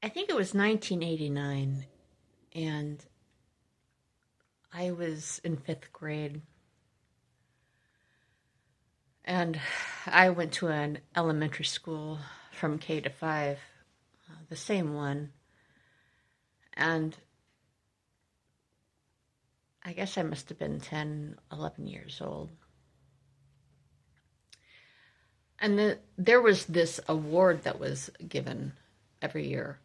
I think it was 1989, and I was in fifth grade, and I went to an elementary school from K to 5, the same one, and I guess I must have been 10, 11 years old. And there was this award that was given every year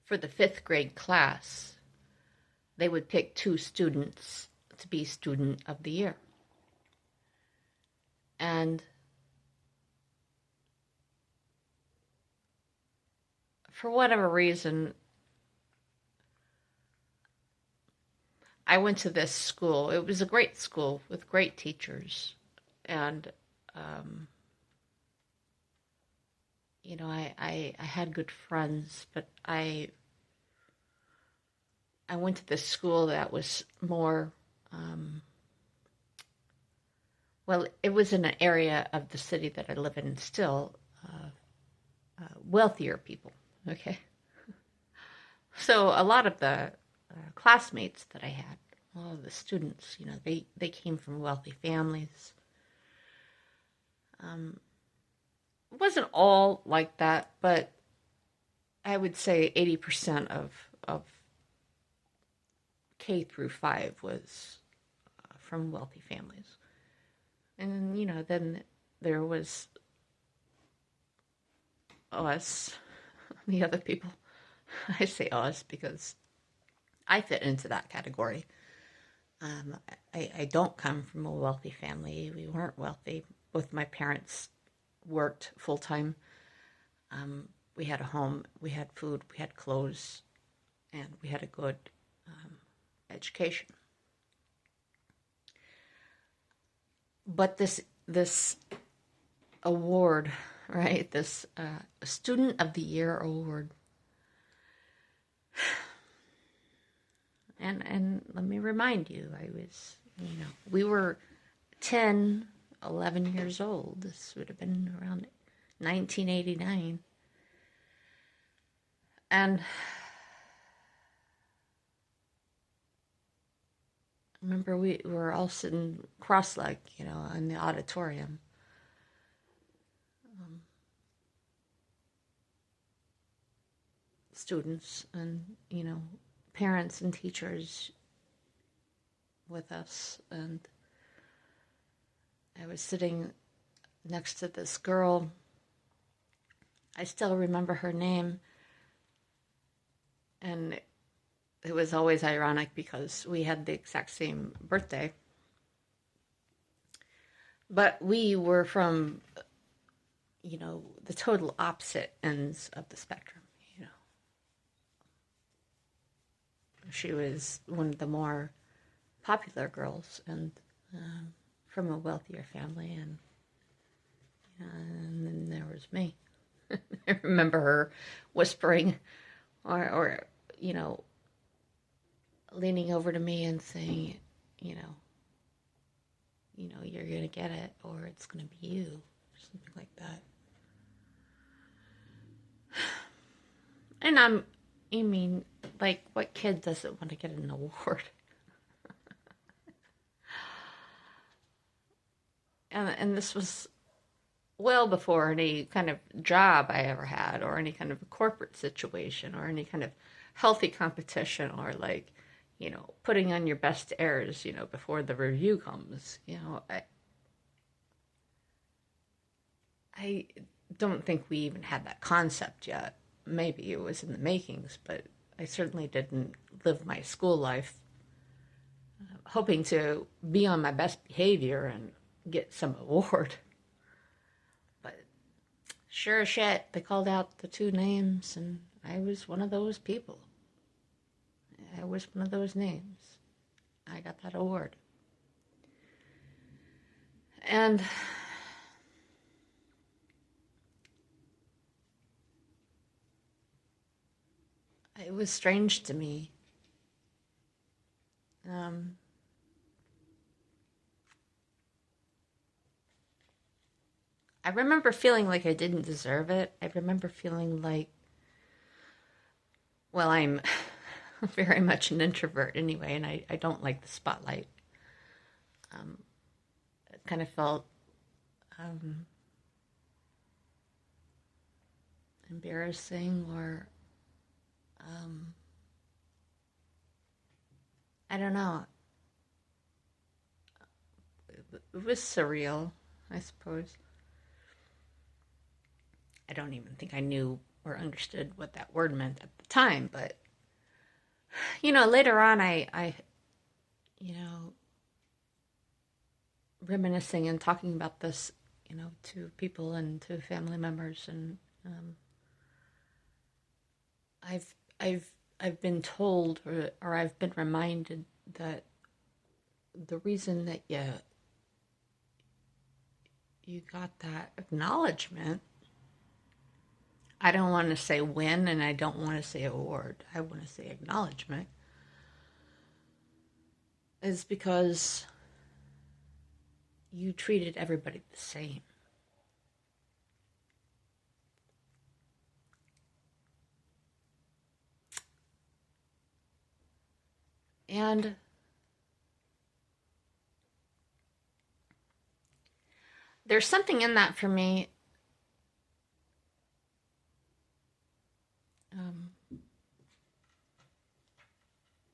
for the fifth grade class. They would pick two students to be Student of the Year. And for whatever reason, I went to this school. It was a great school with great teachers. And, um, I had good friends, but I went to this school that was more, um, well, it was in an area of the city that I live in still, wealthier people, okay? So a lot of the classmates that I had, all of the students, they came from wealthy families. It wasn't all like that, but I would say 80% of K through 5 was from wealthy families. And, then there was us, the other people. I say us because I fit into that category. Um, I don't come from a wealthy family. We weren't wealthy. Both my parents worked full time. We had a home, we had food, we had clothes, and we had a good education. But this award, right? This Student of the Year award, and let me remind you, we were 10, 11 years old. This would have been around 1989. And I remember we were all sitting cross-legged, in the auditorium. Students and, parents and teachers with us. And I was sitting next to this girl. I still remember her name. And it was always ironic because we had the exact same birthday. But we were from, the total opposite ends of the spectrum. She was one of the more popular girls and from a wealthier family, and then there was me. I remember her whispering or leaning over to me and saying, you're going to get it, or it's going to be you, or something like that. And I mean, like, what kid doesn't want to get an award? And this was well before any kind of job I ever had, or any kind of corporate situation, or any kind of healthy competition, or like, putting on your best airs, before the review comes. I don't think we even had that concept yet. Maybe it was in the makings, but I certainly didn't live my school life hoping to be on my best behavior and get some award. But sure as shit, they called out the two names, and I was one of those people. I was one of those names. I got that award. And it was strange to me. Um, I remember feeling like I didn't deserve it. I remember feeling like, well, I'm very much an introvert anyway, and I don't like the spotlight. It kind of felt um, embarrassing, or I don't know. It was surreal, I suppose. I don't even think I knew or understood what that word meant at the time, but later on, you know, reminiscing and talking about this, to people and to family members, and I've I've I've been told, or I've been reminded that the reason that you got that acknowledgement, I don't want to say win, and I don't want to say award. I want to say acknowledgement, is because you treated everybody the same. And there's something in that for me. Um,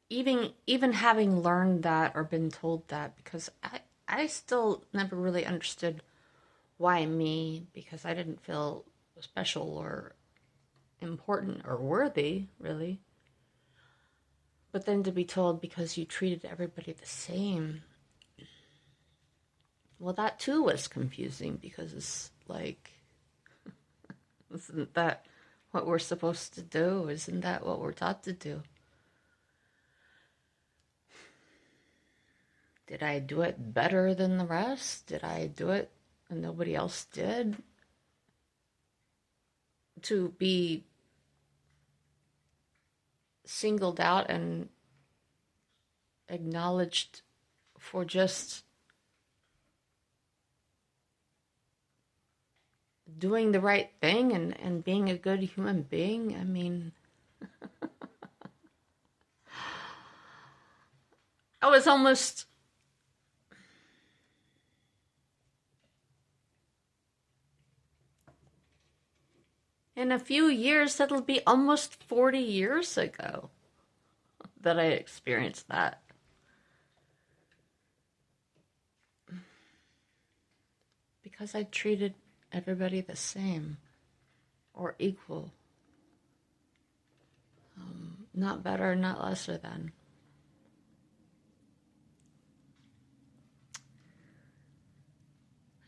even having learned that or been told that, because I still never really understood why me, because I didn't feel special or important or worthy, really. But then to be told because you treated everybody the same, well, that too was confusing, because it's like, isn't that what we're supposed to do? Isn't that what we're taught to do? Did I do it better than the rest? Did I do it and nobody else did? To be singled out and acknowledged for just doing the right thing, and being a good human being. I mean, I was almost, in a few years, that'll be almost 40 years ago that I experienced that. Because I treated everybody the same or equal. Not better, not lesser than.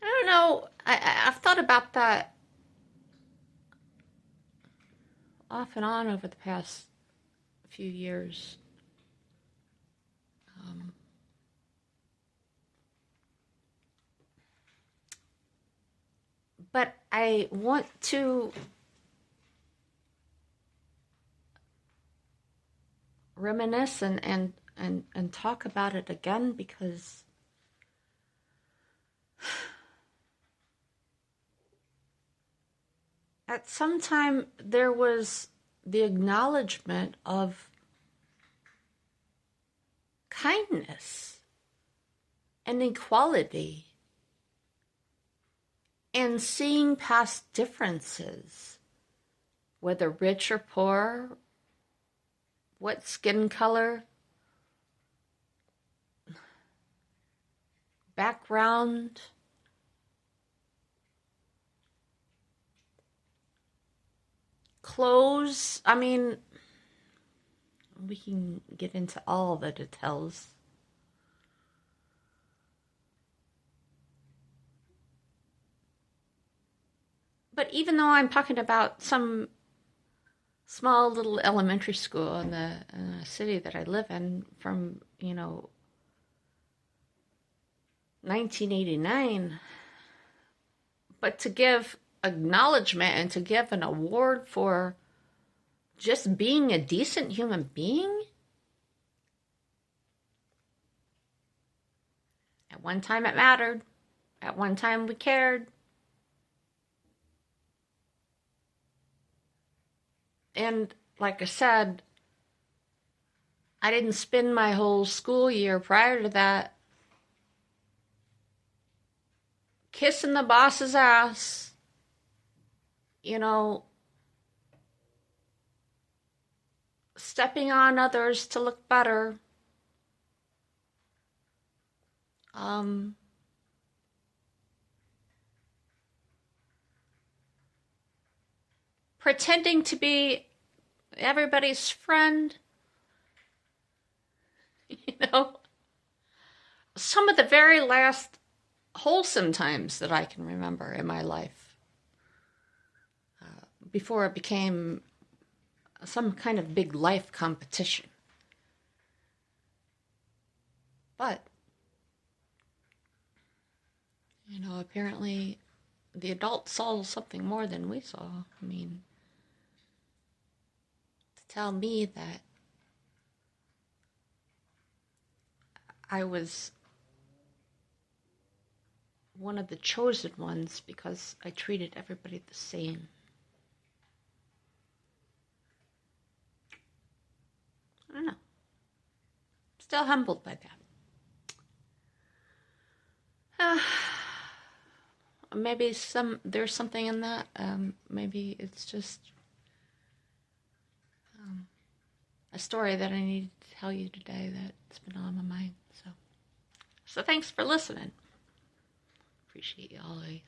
I don't know. I've thought about that off and on over the past few years. Um, but I want to reminisce and talk about it again, because at some time there was the acknowledgement of kindness and equality and seeing past differences, whether rich or poor, what skin color, background, clothes. I mean, we can get into all the details. But even though I'm talking about some small little elementary school in the city that I live in from, 1989, but to give acknowledgement and to give an award for just being a decent human being. At one time it mattered. At one time we cared. And like I said, I didn't spend my whole school year prior to that kissing the boss's ass, you know, stepping on others to look better. Um, Pretending to be everybody's friend, you know. Some of the very last wholesome times that I can remember in my life before it became some kind of big life competition. But, you know, apparently the adults saw something more than we saw. I mean, to tell me that I was one of the chosen ones because I treated everybody the same. I don't know. Still humbled by that. Maybe there's something in that. Maybe it's just a story that I need to tell you today that's been on my mind. So thanks for listening. Appreciate you always.